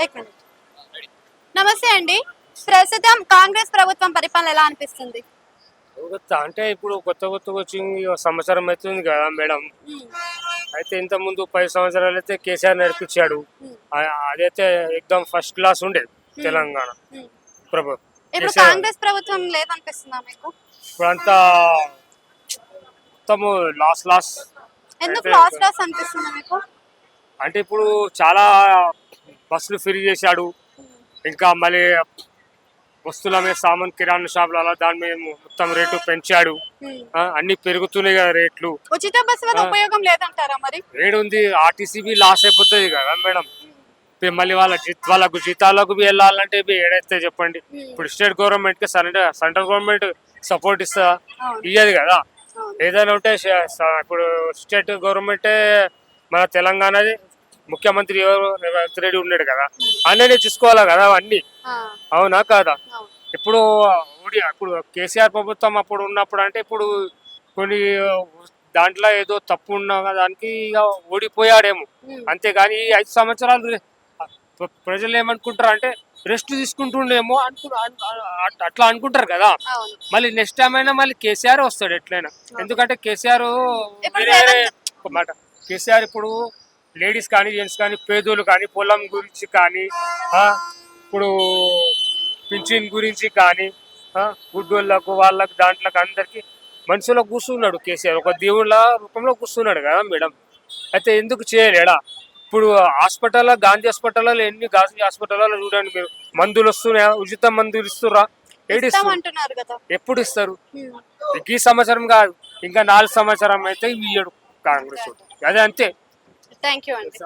एक मिनिट నమస్తే అండి ప్రస్తుతం కాంగ్రెస్ ప్రభుత్వం పరిపాలన ఎలా అనిపిస్తుంది అంటే ఇప్పుడు కొత్త వచ్చి సంవత్సరం అవుతుంది కదా మేడం. అయితే ఇంత ముందు 10 సంవత్సరాలు అయితే కేసీఆర్ నడిపించాడు. అదైతే ఎక్దమ్ ఫస్ట్ క్లాస్ ఉండే తెలంగాణ ప్రభుత్వం. ఇప్పుడు కాంగ్రెస్ ప్రభుత్వం లేదనిపిస్తుందా మీకు? ఇప్పుడు అంతా మొత్తము లాస్ ఎందుకు లాస్ అనిపిస్తుందా మీకు? అంటే ఇప్పుడు చాలా బస్సులు ఫ్రీ చేశాడు. ఇంకా మళ్ళీ వస్తువుల మీద సామాన్ కిరాణా షాపులు అలా దాని మీద మొత్తం రేటు పెంచాడు. అన్ని పెరుగుతున్నాయి కదా రేట్లు. ఉచిత బస్సు వల్ల ఉపయోగం లేదంటారా మరి? రేట్ ఉంది, ఆర్టీసీ లాస్ అయిపోతుంది కదా మేడం. మళ్ళీ వాళ్ళకు జీతాలకు వెళ్ళాలంటే ఏడైతే చెప్పండి. ఇప్పుడు స్టేట్ గవర్నమెంట్ కి సెంట్రల్ గవర్నమెంట్ సపోర్ట్ ఇస్తా ఇయ్యదు కదా. ఏదైనా ఉంటే ఇప్పుడు స్టేట్ గవర్నమెంటే మన తెలంగాణది ముఖ్యమంత్రి రేవంత్ రెడ్డి ఉన్నాడు కదా, అన్ననే చూసుకోవాలా కదా అన్ని. అవునా కాదా? ఇప్పుడు ఇప్పుడు కేసీఆర్ ప్రభుత్వం అప్పుడు ఉన్నప్పుడు అంటే ఇప్పుడు కొన్ని దాంట్లో ఏదో తప్పు ఉన్నా దానికి ఇక ఓడిపోయాడేమో. అంతేగాని ఈ 5 సంవత్సరాలు ప్రజలు ఏమనుకుంటారు అంటే రెస్ట్ తీసుకుంటుండేమో అట్లా అనుకుంటారు కదా. మళ్ళీ నెక్స్ట్ టైం అయినా మళ్ళీ కేసీఆర్ వస్తాడు ఎట్లయినా. ఎందుకంటే కేసీఆర్ మాట కేసీఆర్ ఇప్పుడు లేడీస్ కానీ జెంట్స్ కానీ పేదోళ్ళు కానీ పొలం గురించి కానీ ఇప్పుడు పింఛన్ గురించి కానీ గుడ్డోళ్ళకు వాళ్ళకు దాంట్లోకి అందరికి మనుషులో కూర్చున్నాడు కేసీఆర్. ఒక దేవుళ్ళ రూపంలో కూర్చున్నాడు కదా మేడం. అయితే ఎందుకు చేయలేడా? ఇప్పుడు హాస్పిటల్లో గాంధీ హాస్పిటల్లో గాంధీ హాస్పిటల్లో చూడండి మీరు, మందులు వస్తున్నాయా? ఉచిత మందులు ఇస్తురా? ఎప్పుడు ఇస్తారు? ఈ సంవత్సరం కాదు, ఇంకా 4 సంవత్సరం అయితే ఇయ్యడు కాంగ్రెస్. అదే అంతే. థ్యాంక్ యూ అండి.